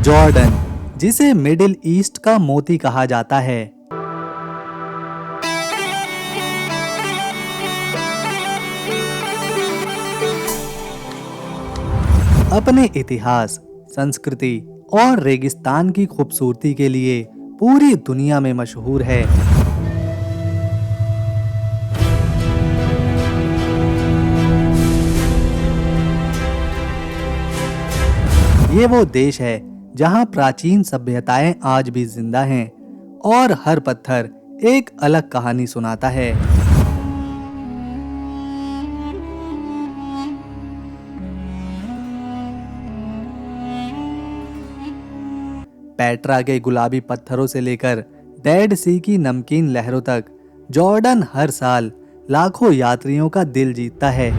Jordan, जिसे middle east का मोती कहा जाता है, अपने इतिहास, संस्कृति और रेगिस्तान की खूबसूरती के लिए पूरी दुनिया में मशहूर है। ये वो देश है जहां प्राचीन सभ्यताएं आज भी जिंदा हैं और हर पत्थर एक अलग कहानी सुनाता है। पेट्रा के गुलाबी पत्थरों से लेकर डेड सी की नमकीन लहरों तक जॉर्डन हर साल लाखों यात्रियों का दिल जीतता है।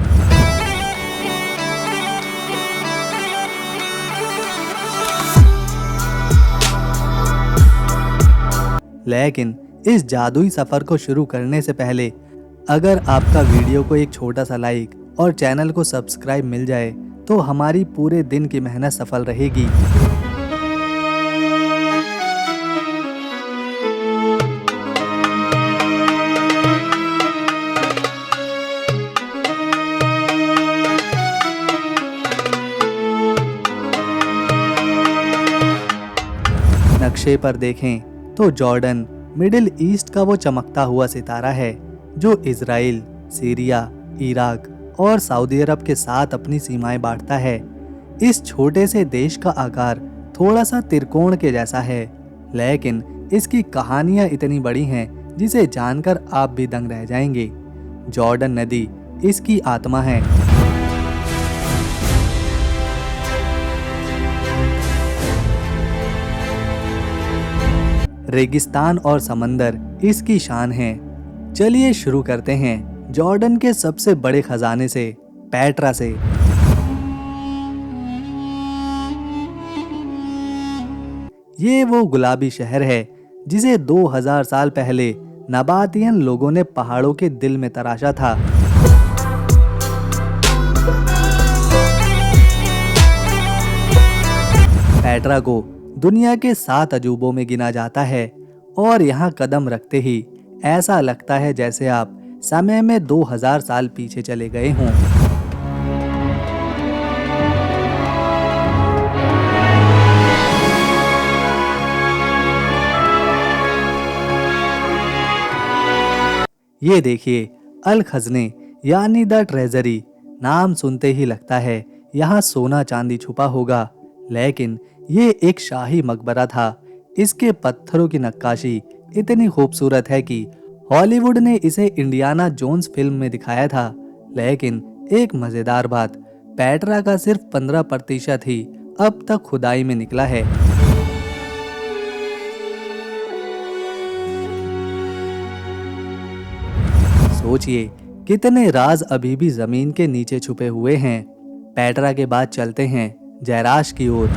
लेकिन इस जादुई सफर को शुरू करने से पहले अगर आपका वीडियो को एक छोटा सा लाइक और चैनल को सब्सक्राइब मिल जाए तो हमारी पूरे दिन की मेहनत सफल रहेगी। नक्शे पर देखें तो जॉर्डन मिडिल ईस्ट का वो चमकता हुआ सितारा है जो इजराइल, सीरिया, इराक और सऊदी अरब के साथ अपनी सीमाएं बांटता है। इस छोटे से देश का आकार थोड़ा सा त्रिकोण के जैसा है, लेकिन इसकी कहानियां इतनी बड़ी हैं जिसे जानकर आप भी दंग रह जाएंगे। जॉर्डन नदी इसकी आत्मा है। रेगिस्तान और समंदर इसकी शान है। चलिए शुरू करते हैं जॉर्डन के सबसे बड़े खजाने से, पेट्रा से। ये वो गुलाबी शहर है जिसे 2000 साल पहले नबातियन लोगों ने पहाड़ों के दिल में तराशा था। पेट्रा को दुनिया के 7 अजूबों में गिना जाता है और यहाँ कदम रखते ही ऐसा लगता है जैसे आप समय में 2000 साल पीछे चले गए हों। ये देखिए, अल खजने यानी द ट्रेजरी, नाम सुनते ही लगता है यहाँ सोना चांदी छुपा होगा, लेकिन ये एक शाही मकबरा था। इसके पत्थरों की नक्काशी इतनी खूबसूरत है कि हॉलीवुड ने इसे इंडियाना जोन्स फिल्म में दिखाया था। लेकिन एक मजेदार बात, पेट्रा का सिर्फ 15% ही अब तक खुदाई में निकला है। सोचिए कितने राज अभी भी जमीन के नीचे छुपे हुए हैं। पेट्रा के बाद चलते हैं जैराश की ओर।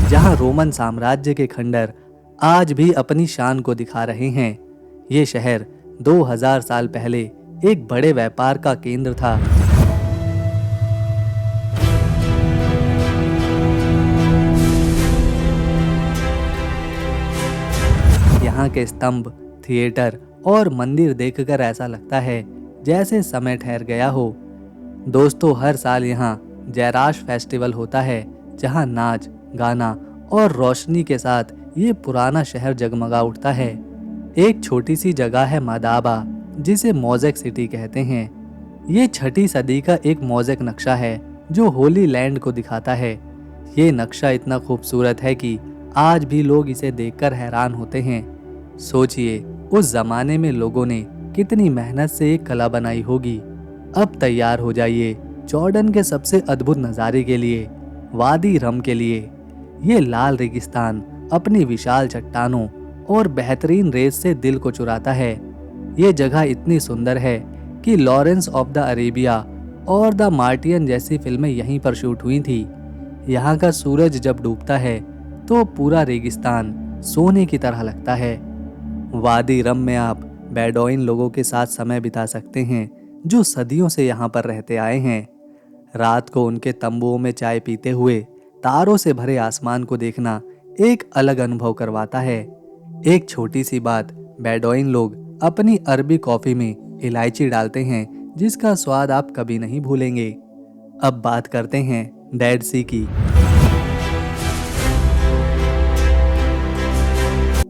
जहां रोमन साम्राज्य के खंडर आज भी अपनी शान को दिखा रहे हैं। ये शहर 2000 साल पहले एक बड़े व्यापार का केंद्र था। यहाँ के स्तंभ, थिएटर और मंदिर देखकर ऐसा लगता है जैसे समय ठहर गया हो। दोस्तों, हर साल यहाँ जैराश फेस्टिवल होता है जहाँ नाच, गाना और रोशनी के साथ ये पुराना शहर जगमगा उठता है। एक छोटी सी जगह है मादाबा, जिसे मोज़ेक सिटी कहते हैं। ये 6ठी सदी का एक मोज़ेक नक्शा है जो होली लैंड को दिखाता है। ये नक्शा इतना खूबसूरत है कि आज भी लोग इसे देखकर हैरान होते हैं। सोचिए उस जमाने में लोगों ने कितनी मेहनत से एक कला बनाई होगी। अब तैयार हो जाइए जॉर्डन के सबसे अद्भुत नज़ारे के लिए, वादी रम के लिए। ये लाल रेगिस्तान अपनी विशाल चट्टानों और बेहतरीन रेत से दिल को चुराता है। ये जगह इतनी सुंदर है कि लॉरेंस ऑफ द अरेबिया और द मार्टियन जैसी फिल्में यहीं पर शूट हुई थी। यहाँ का सूरज जब डूबता है तो पूरा रेगिस्तान सोने की तरह लगता है। वादी रम में आप बेडोइन लोगों के साथ समय बिता सकते हैं जो सदियों से यहाँ पर रहते आए हैं। रात को उनके तंबुओं में चाय पीते हुए तारों से भरे आसमान को देखना एक अलग अनुभव करवाता है। एक छोटी सी बात, बेडोइन लोग अपनी अरबी कॉफी में इलायची डालते हैं जिसका स्वाद आप कभी नहीं भूलेंगे। अब बात करते हैं डेड सी की।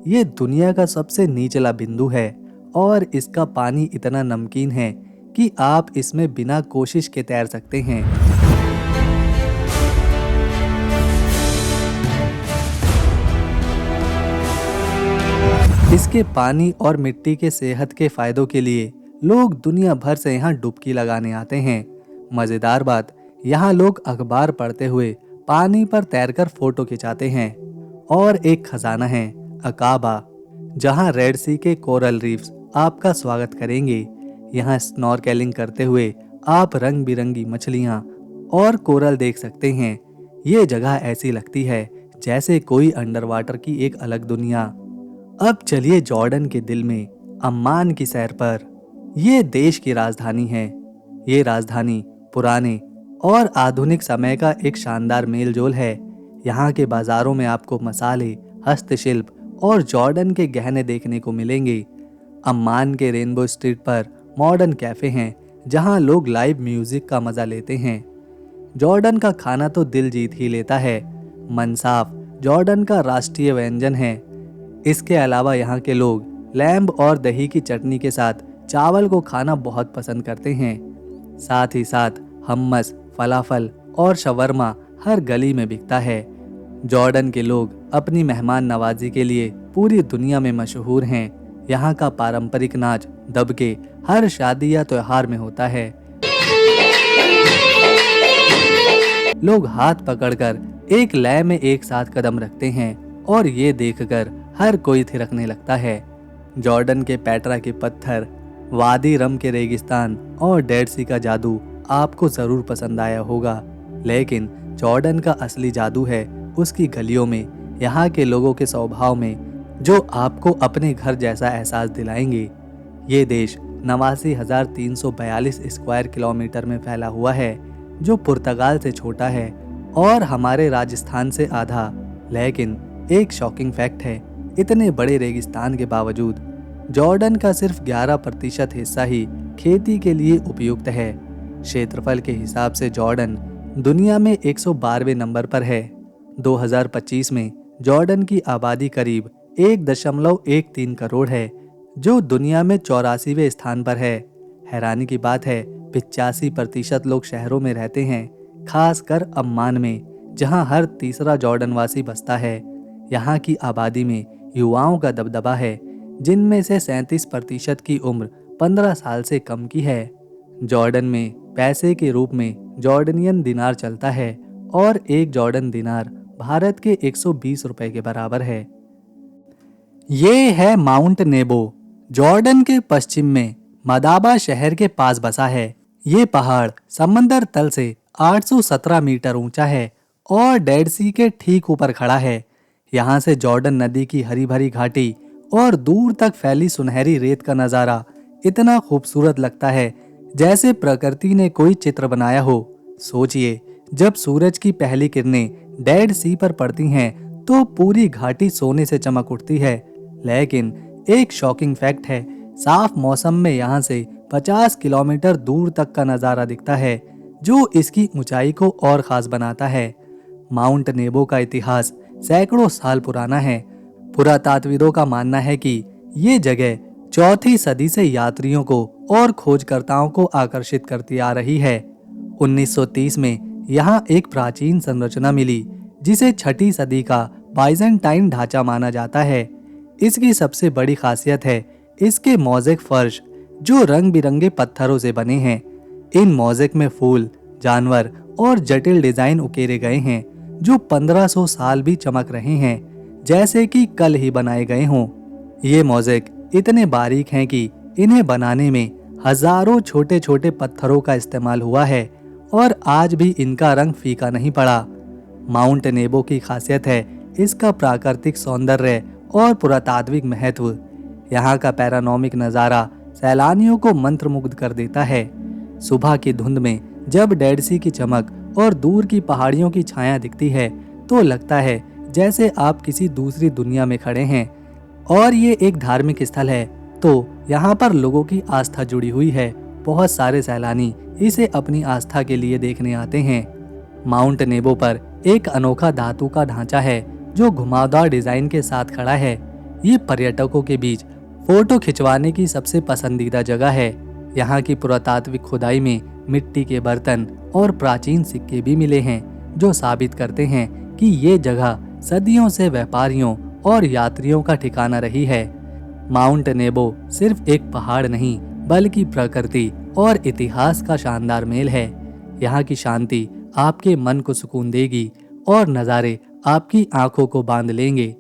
ये दुनिया का सबसे निचला बिंदु है और इसका पानी इतना नमकीन है कि आप इसमें बिना कोशिश के तैर सकते हैं। इसके पानी और मिट्टी के सेहत के फायदों के लिए लोग दुनिया भर से यहाँ डुबकी लगाने आते हैं। मजेदार बात, यहाँ लोग अखबार पढ़ते हुए पानी पर तैरकर फोटो खिंचाते हैं। और एक खजाना है अकाबा, जहाँ रेड सी के कोरल रीफ्स आपका स्वागत करेंगे। यहाँ स्नॉर्केलिंग करते हुए आप रंग बिरंगी मछलियाँ और कोरल देख सकते हैं। ये जगह ऐसी लगती है जैसे कोई अंडर वाटर की एक अलग दुनिया। अब चलिए जॉर्डन के दिल में अम्मान की सैर पर। ये देश की राजधानी है। ये राजधानी पुराने और आधुनिक समय का एक शानदार मेलजोल है। यहाँ के बाजारों में आपको मसाले, हस्तशिल्प और जॉर्डन के गहने देखने को मिलेंगे। अम्मान के रेनबो स्ट्रीट पर मॉडर्न कैफे हैं जहाँ लोग लाइव म्यूजिक का मजा लेते हैं। जॉर्डन का खाना तो दिल जीत ही लेता है। मनसाफ जॉर्डन का राष्ट्रीय व्यंजन है। इसके अलावा यहाँ के लोग लैम्ब और दही की चटनी के साथ चावल को खाना बहुत पसंद करते हैं। साथ ही साथ हम्मस, फलाफल और शवरमा हर गली में बिकता है। जॉर्डन के लोग अपनी मेहमान नवाजी के लिए पूरी दुनिया में मशहूर हैं। यहाँ का पारंपरिक नाच दबके हर शादी या त्योहार में होता है। लोग हाथ पकड़कर एक लय में एक साथ कदम रखते हैं और ये देखकर हर कोई थिरकने लगता है। जॉर्डन के पेट्रा के पत्थर, वादी रम के रेगिस्तान और डेड सी का जादू आपको जरूर पसंद आया होगा, लेकिन जॉर्डन का असली जादू है उसकी गलियों में, यहाँ के लोगों के स्वभाव में, जो आपको अपने घर जैसा एहसास दिलाएंगे। ये देश 89,342 स्क्वायर किलोमीटर में फैला हुआ है, जो पुर्तगाल से छोटा है और हमारे राजस्थान से आधा। लेकिन एक शॉकिंग फैक्ट है, इतने बड़े रेगिस्तान के बावजूद जॉर्डन का सिर्फ 11% हिस्सा ही खेती के लिए उपयुक्त है। क्षेत्रफल के हिसाब से जॉर्डन दुनिया में 112वें नंबर पर है। 2025 में जॉर्डन की आबादी करीब 1.13 करोड़ है, जो दुनिया में 84वें स्थान पर है। हैरानी की बात है 85% लोग शहरों में रहते हैं, खासकर अम्मान में, जहां हर तीसरा जॉर्डनवासी बसता है। यहाँ की आबादी में युवाओं का दबदबा है, जिनमें से 37% की उम्र 15 साल से कम की है। जॉर्डन में पैसे के रूप में जॉर्डनियन दिनार चलता है और एक जॉर्डन दिनार भारत के 120 रुपए के बराबर है। ये है माउंट नेबो, जॉर्डन के पश्चिम में मदाबा शहर के पास बसा है। ये पहाड़ समंदर तल से 817 मीटर ऊंचा है और डेड सी के ठीक ऊपर खड़ा है। यहाँ से जॉर्डन नदी की हरी भरी घाटी और दूर तक फैली सुनहरी रेत का नज़ारा इतना खूबसूरत लगता है जैसे प्रकृति ने कोई चित्र बनाया हो। सोचिए, जब सूरज की पहली किरणें डेड सी पर पड़ती हैं तो पूरी घाटी सोने से चमक उठती है। लेकिन एक शॉकिंग फैक्ट है, साफ मौसम में यहाँ से 50 किलोमीटर दूर तक का नज़ारा दिखता है, जो इसकी ऊंचाई को और खास बनाता है। माउंट नेबो का इतिहास सैकड़ों साल पुराना है। पुरातात्विदों का मानना है कि ये जगह 4वीं सदी से यात्रियों को और खोजकर्ताओं को आकर्षित करती आ रही है। 1930 में यहाँ एक प्राचीन संरचना मिली जिसे 6वीं सदी का बाइजेंटाइन ढांचा माना जाता है। इसकी सबसे बड़ी खासियत है इसके मोज़ेक फर्श, जो रंग बिरंगे पत्थरों से बने हैं। इन मोज़ेक में फूल, जानवर और जटिल डिजाइन उकेरे गए हैं, जो 1500 साल भी चमक रहे हैं, जैसे कि कल ही बनाए गए हों। ये मोज़ेक इतने बारीक हैं कि इन्हें बनाने में हजारों छोटे छोटे पत्थरों का इस्तेमाल हुआ है और आज भी इनका रंग फीका नहीं पड़ा। माउंट नेबो की खासियत है इसका प्राकृतिक सौंदर्य और पुरातात्विक महत्व। यहाँ का पैरानॉमिक नज़ारा सैलानियों को मंत्रमुग्ध कर देता है। सुबह की धुंध में जब डेड सी की चमक और दूर की पहाड़ियों की छाया दिखती है तो लगता है जैसे आप किसी दूसरी दुनिया में खड़े हैं। और ये एक धार्मिक स्थल है तो यहाँ पर लोगों की आस्था जुड़ी हुई है। बहुत सारे सैलानी इसे अपनी आस्था के लिए देखने आते हैं। माउंट नेबो पर एक अनोखा धातु का ढांचा है जो घुमावदार डिजाइन के साथ खड़ा है। ये पर्यटकों के बीच फोटो खिंचवाने की सबसे पसंदीदा जगह है। यहाँ की पुरातात्विक खुदाई में मिट्टी के बर्तन और प्राचीन सिक्के भी मिले हैं जो साबित करते हैं कि ये जगह सदियों से व्यापारियों और यात्रियों का ठिकाना रही है। माउंट नेबो सिर्फ एक पहाड़ नहीं बल्कि प्रकृति और इतिहास का शानदार मेल है। यहाँ की शांति आपके मन को सुकून देगी और नज़ारे आपकी आंखों को बांध लेंगे।